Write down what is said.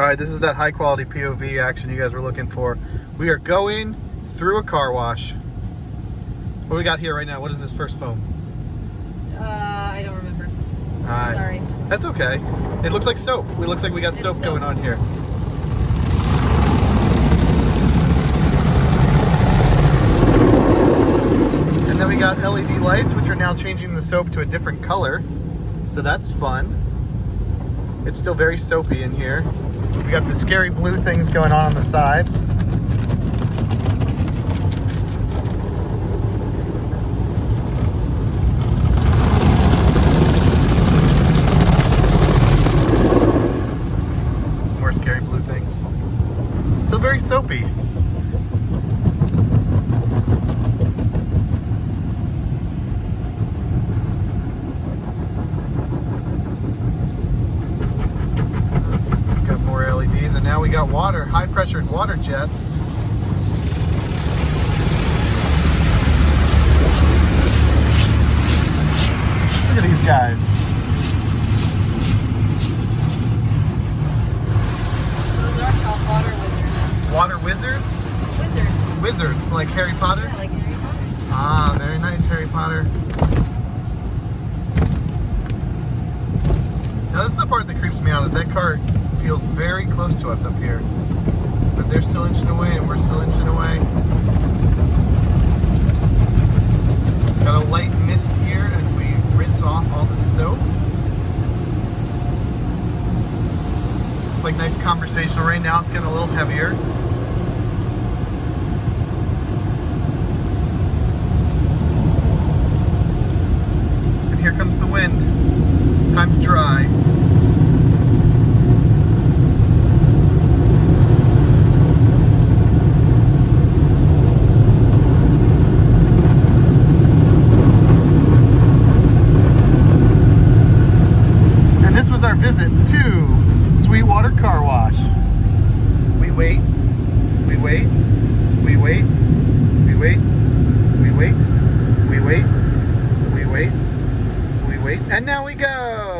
right, this is that high quality POV action you guys were looking for. We are going through a car wash. What do we got here right now? What is this first foam? I don't remember. Sorry. That's okay. It looks like soap. It looks like we got soap going on here. And then we got LED lights, which are now changing the soap to a different color. So that's fun. It's still very soapy in here. We got the scary blue things going on the side. More scary blue things. Still very soapy. And now we got water, high pressured water jets. Look at these guys. Those are called water wizards. Water wizards? Wizards. Wizards, like Harry Potter? Yeah, like Harry Potter. Ah, very nice, Harry Potter. Now this is the part that creeps me out, is that car feels very close to us up here. But they're still inching away and we're still inching away. Got a light mist here as we rinse off all the soap. It's like nice conversational right now. It's getting a little heavier. And here comes the wind. It's time to dry. Our visit to Sweetwater Car Wash. We wait, we wait, we wait, we wait, we wait, we wait, we wait, we wait, and now we go!